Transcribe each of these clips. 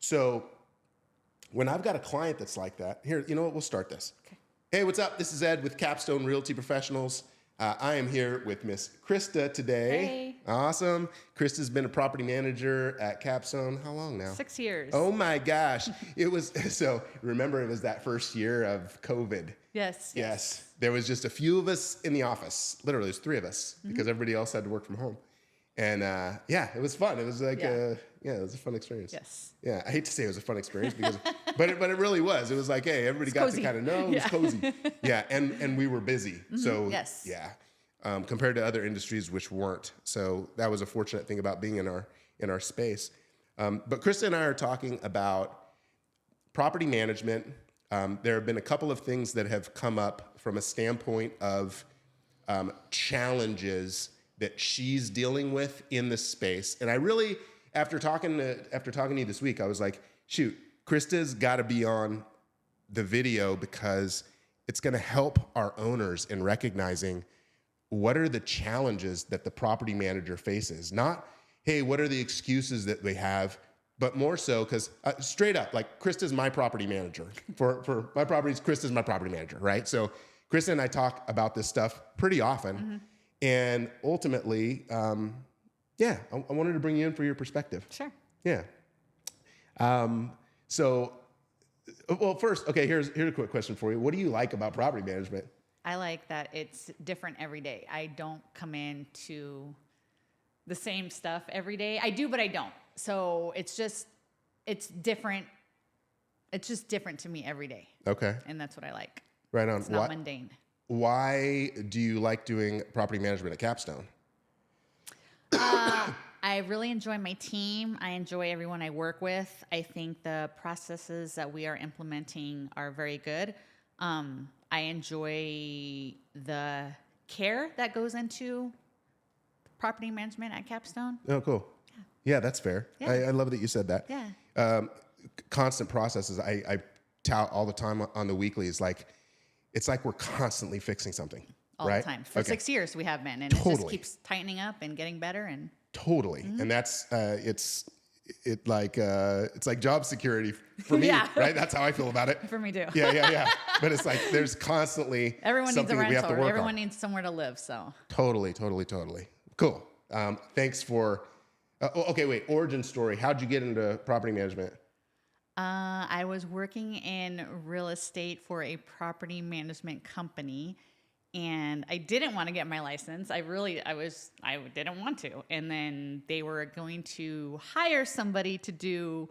So when I've got a client that's like that, here, you know what? We'll start this. Okay. Hey, what's up? This is Ed with Capstone Realty Professionals. I am here with Miss Krista today. Hey. Awesome. Krista's been a property manager at Capstone. How long now? 6 years. Oh my gosh. It was, so remember it was that first year of COVID. Yes. There was just a few of us in the office. Literally, there's 3 of us because everybody else had to work from home. And it was fun. It was like, it was a fun experience. Yes. Yeah, I hate to say it was a fun experience because, but it really was. It was like, hey, everybody got cozy. to kind of know. It was cozy. Yeah, and we were busy. So Yes. yeah, compared to other industries which weren't. So that was a fortunate thing about being in our space. But Krista and I are talking about property management. There have been a couple of things that have come up from a standpoint of challenges that she's dealing with in this space. And I really, after talking to you this week, I was like, shoot, Krista's got to be on the video because it's going to help our owners in recognizing what are the challenges that the property manager faces. Not, hey, what are the excuses that they have, but more so because straight up, like Krista's my property manager. For my properties, Krista's my property manager, right? So Krista and I talk about this stuff pretty often. And ultimately, I wanted to bring you in for your perspective. Sure. Yeah. First, okay, here's a quick question for you. What do you like about property management? I like that it's different every day. I don't come into the same stuff every day. I do, but I don't. So it's different. It's just different to me every day. Okay. And that's what I like. Right on. It's not mundane. Why do you like doing property management at Capstone? I really enjoy my team. I enjoy everyone I work with. I think the processes that we are implementing are very good. I enjoy the care that goes into property management at Capstone. Oh, cool. Yeah, that's fair. Yeah. I love that you said that. Yeah. Constant processes. I tout all the time on the weeklies. Like, it's like we're constantly fixing something. All right? the time. For 6 years we have been. And it just keeps tightening up and getting better. And totally. And that's, it's like job security for me, right? That's how I feel about it. For me too. Yeah. But it's like, there's constantly everyone needs a something that we have to rental. work Everyone on. needs somewhere to live. So Totally. Cool. Thanks for, origin story. How'd you get into property management? I was working in real estate for a property management company, and I didn't want to get my license. I didn't want to. And then they were going to hire somebody to do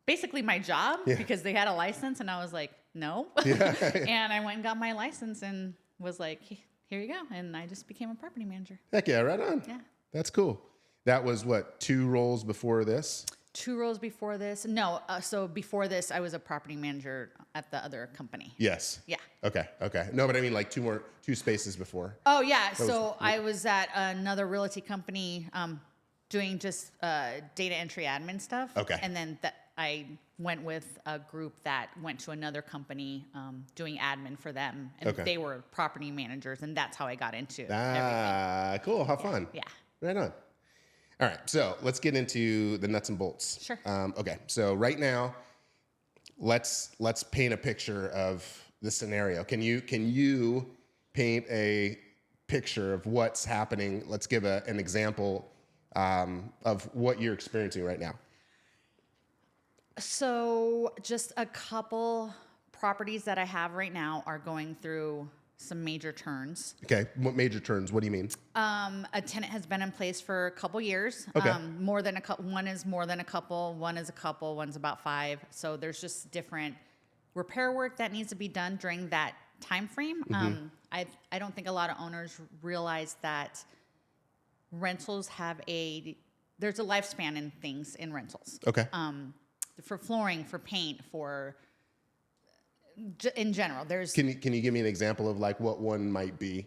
basically my job because they had a license, and I was like, no. And I went and got my license and was like, here you go. And I just became a property manager. Heck yeah, right on. Yeah. That's cool. That was what, 2 roles before this? 2 roles before this. No, so before this, I was a property manager at the other company. Yes. Yeah. Okay. No, but I mean like 2 spaces before. Oh yeah. I was at another realty company doing just data entry admin stuff. Okay. And then I went with a group that went to another company doing admin for them, and they were property managers, and that's how I got into everything. Cool. How fun. Yeah. Right on. All right, so let's get into the nuts and bolts. Sure. Okay, so right now, let's paint a picture of the scenario. Can you paint a picture of what's happening? Let's give an example of what you're experiencing right now. So just a couple properties that I have right now are going through some major turns. Okay, what major turns? What do you mean? A tenant has been in place for a couple years. Okay. More than a couple. One is more than a couple. One is a couple. One's about 5. So there's just different repair work that needs to be done during that time frame. I don't think a lot of owners realize that rentals there's a lifespan in things in rentals. Okay. For flooring, for paint, for in general, there's. Can you give me an example of like what one might be?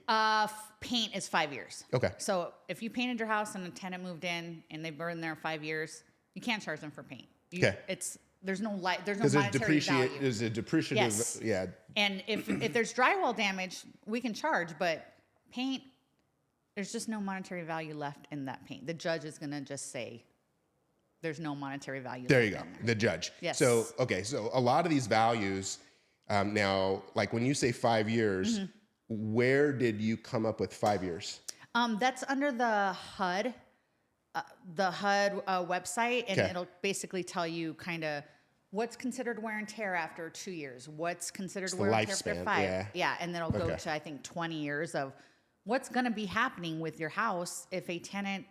Paint is 5 years. Okay. So if you painted your house and a tenant moved in and they've been there 5 years, you can't charge them for paint. Okay. There's no monetary value. There's a depreciative. Yes. Yeah. And if there's drywall damage, we can charge, but paint, there's just no monetary value left in that paint. The judge is gonna just say, there's no monetary value. There you left go. in there. The judge. Yes. So, okay. So a lot of these values, now, like when you say 5 years, where did you come up with 5 years? That's under the HUD, website, and Okay. it'll basically tell you kind of what's considered wear and tear after 2 years, what's considered the wear and tear lifespan, after 5. yeah. Yeah, and then it'll go Okay. to I think 20 years of what's going to be happening with your house if a tenant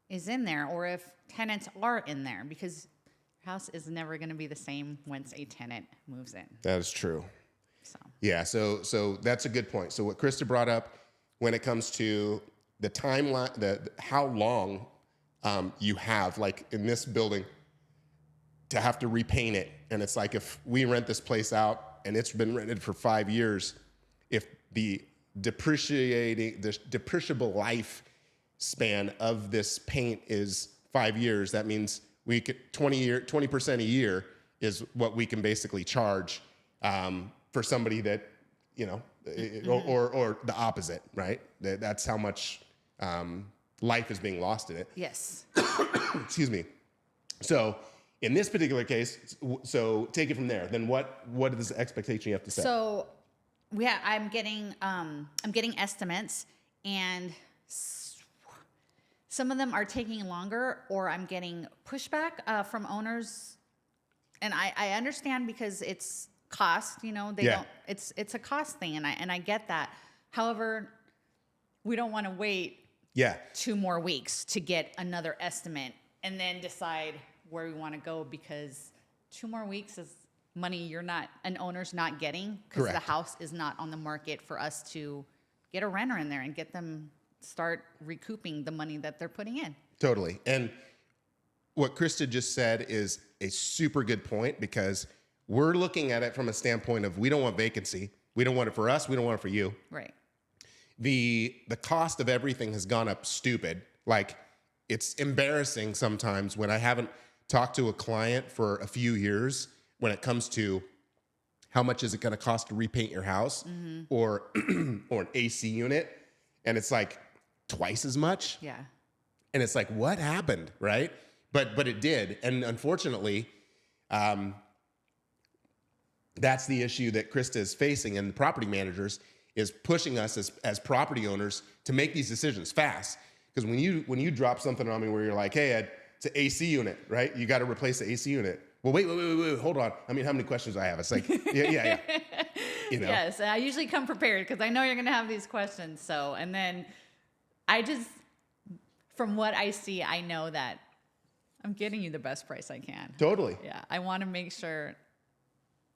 is in there or if tenants are in there, because your house is never going to be the same once a tenant moves in. That is true. So Yeah. So that's a good point. So what Krista brought up when it comes to the timeline, how long you have, like in this building, to have to repaint it. And it's like if we rent this place out and it's been rented for 5 years, if the depreciable life span of this paint is 5 years, that means we could 20% a year is what we can basically charge for somebody that, you know, or the opposite, right? That's how much life is being lost in it. yes. Excuse me. So in this particular case, so take it from there. Then what is the expectation you have to set? So, yeah, I'm getting estimates, and some of them are taking longer, or I'm getting pushback from owners, and I understand because it's cost. You know, they Yeah. don't. It's a cost thing, and I get that. However, we don't want to wait Yeah. 2 more weeks to get another estimate and then decide where we want to go, because 2 more weeks is money an owner's not getting, because the Correct. house is not on the market for us to get a renter in there and get them start recouping the money that they're putting in. Totally. And what Krista just said is a super good point, because we're looking at it from a standpoint of we don't want vacancy. We don't want it for us. We don't want it for you. Right. The cost of everything has gone up stupid. Like, it's embarrassing sometimes when I haven't talked to a client for a few years when it comes to how much is it going to cost to repaint your house or or an AC unit, and it's like twice as much. Yeah. And it's like, what happened, right? But it did, and unfortunately, that's the issue that Krista is facing, and the property managers is pushing us as property owners to make these decisions fast. Because when you drop something on me where you're like, hey, it's an AC unit, right? You got to replace the AC unit. Well, wait, hold on. I mean, how many questions do I have? It's like, yeah. You know? Yes, I usually come prepared because I know you're going to have these questions. So, and then from what I see, I know that I'm getting you the best price I can. Totally. Yeah, I want to make sure.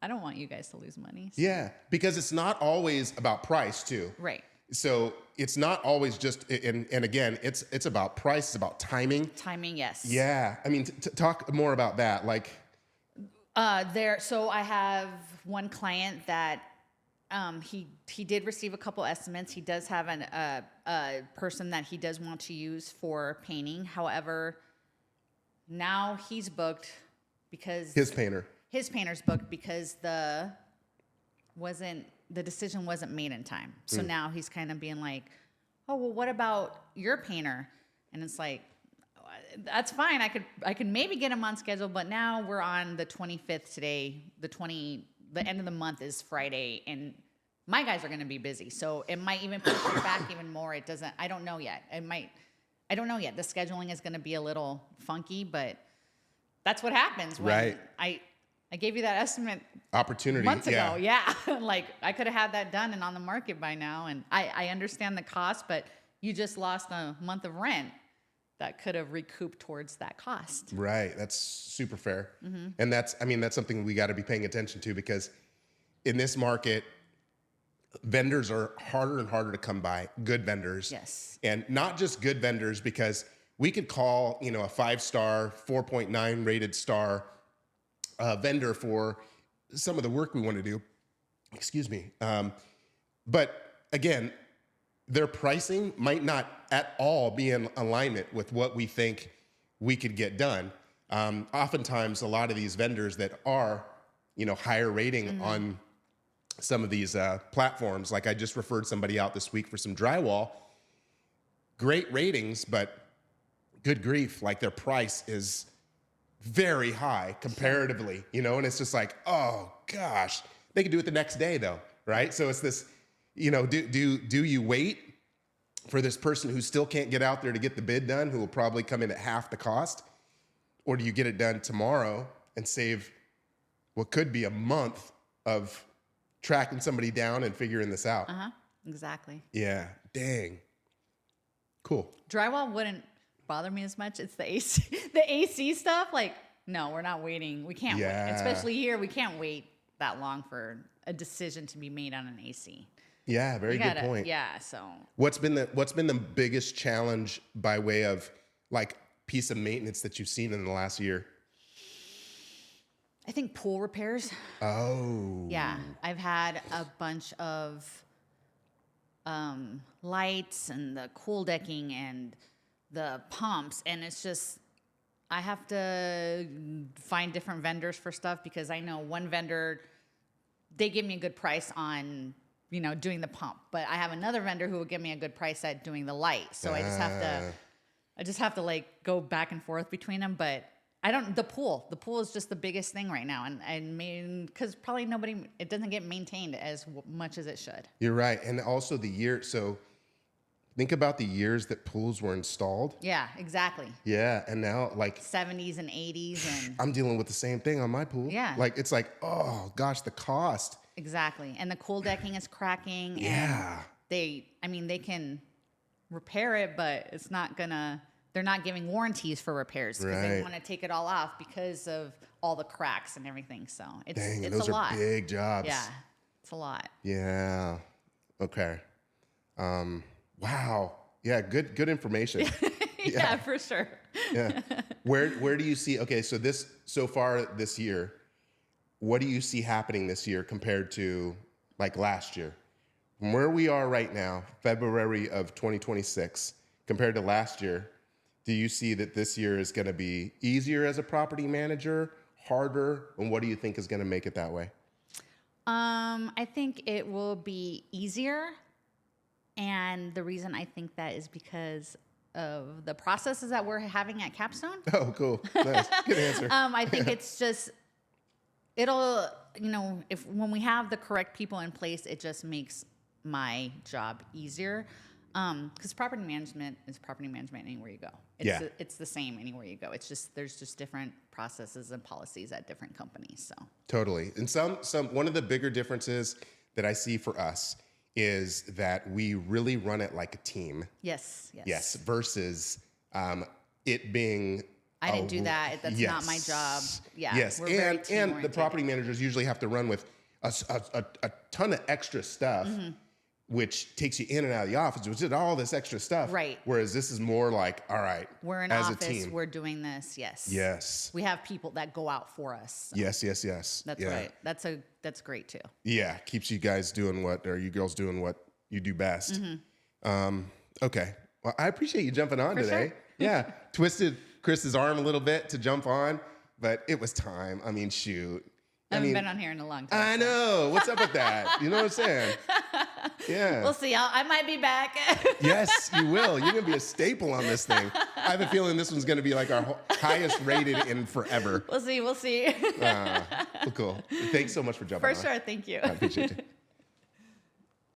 I don't want you guys to lose money. So. Yeah, because it's not always about price too. Right. So it's not always just, and again, it's about price, it's about timing. Timing, yes. Yeah, I mean, talk more about that. Like, So I have one client that he did receive a couple estimates. He does have a person that he does want to use for painting. However, now he's booked because his painter's booked because the decision wasn't made in time. So now he's kind of being like, oh, well, what about your painter? And it's like, that's fine. I could maybe get him on schedule, but now we're on the 25th today. The end of the month is Friday, and my guys are going to be busy. So it might even push it back even more. I don't know yet. I don't know yet. The scheduling is going to be a little funky, but that's what happens when Right. I gave you that estimate opportunity months ago. Yeah. Like I could have had that done and on the market by now. And I understand the cost, but you just lost a month of rent that could have recouped towards that cost. Right. That's super fair. And that's something we got to be paying attention to, because in this market, vendors are harder and harder to come by, good vendors. Yes. And not just good vendors, because we could call, a 5-star, 4.9 rated star vendor for some of the work we want to do. Excuse me. But again, their pricing might not at all be in alignment with what we think we could get done. Oftentimes, a lot of these vendors that are, higher rating on some of these platforms, like I just referred somebody out this week for some drywall, great ratings, but good grief, like their price is very high comparatively, you know, and it's just like, oh gosh, they could do it the next day though, right? So it's this, you know, do you wait for this person who still can't get out there to get the bid done, who will probably come in at half the cost? Or do you get it done tomorrow and save what could be a month of tracking somebody down and figuring this out? Exactly. Yeah. Dang. Cool. Drywall wouldn't bother me as much. It's the AC, the AC stuff. Like, no, we're not waiting. We can't wait. Especially here, we can't wait that long for a decision to be made on an AC. Yeah, very good point. Yeah. So what's been the biggest challenge by way of like piece of maintenance that you've seen in the last year? I think pool repairs. Oh. Yeah. I've had a bunch of lights and the cool decking and the pumps, and it's just, I have to find different vendors for stuff because I know one vendor, they give me a good price on, you know, doing the pump, but I have another vendor who will give me a good price at doing the light. So I just have to like go back and forth between them. But the pool is just the biggest thing right now. And I mean, cause probably it doesn't get maintained as much as it should. You're right. And also the year. So think about the years that pools were installed. Yeah, exactly. Yeah. And now like 70s and 80s. And I'm dealing with the same thing on my pool. Yeah. Like, it's like, oh gosh, the cost. Exactly. And the cool decking is cracking. Yeah. And they can repair it, but they're not giving warranties for repairs because they want to take it all off because of all the cracks and everything. So it's those a lot. Are big jobs. Yeah. It's a lot. Yeah. Okay. Wow. Yeah. Good information. Yeah, for sure. Yeah. Where do you see, okay, so far this year, what do you see happening this year compared to like last year? From where we are right now, February of 2026, compared to last year, do you see that this year is going to be easier as a property manager, harder, and what do you think is going to make it that way? I think it will be easier. And the reason I think that is because of the processes that we're having at Capstone. Oh, cool. Nice. Good answer. I think it's just, it'll, you know, when we have the correct people in place, it just makes my job easier. Because property management is property management anywhere you go. It's the same anywhere you go. It's just, there's just different processes and policies at different companies. So totally. And one of the bigger differences that I see for us is that we really run it like a team. Yes. Versus it being. I didn't do that. That's not my job. Yeah. Yes. And the property managers usually have to run with a ton of extra stuff, which takes you in and out of the office, which is all this extra stuff. Right. Whereas this is more like, all right, we're in as office, a team. we're doing this. Yes. Yes. We have people that go out for us. So. Yes. That's right. That's great too. Yeah. Keeps you guys doing you girls doing what you do best. Okay. Well, I appreciate you jumping on today. Sure. Yeah. Twisted Krista's arm a little bit to jump on, but it was time. I mean, shoot. I haven't been on here in a long time. I know. What's up with that? You know what I'm saying? Yeah. We'll see. I might be back. Yes, you will. You're going to be a staple on this thing. I have a feeling this one's going to be like our highest rated in forever. We'll see. Well, cool. Thanks so much for jumping on. For sure. Thank you. I appreciate you.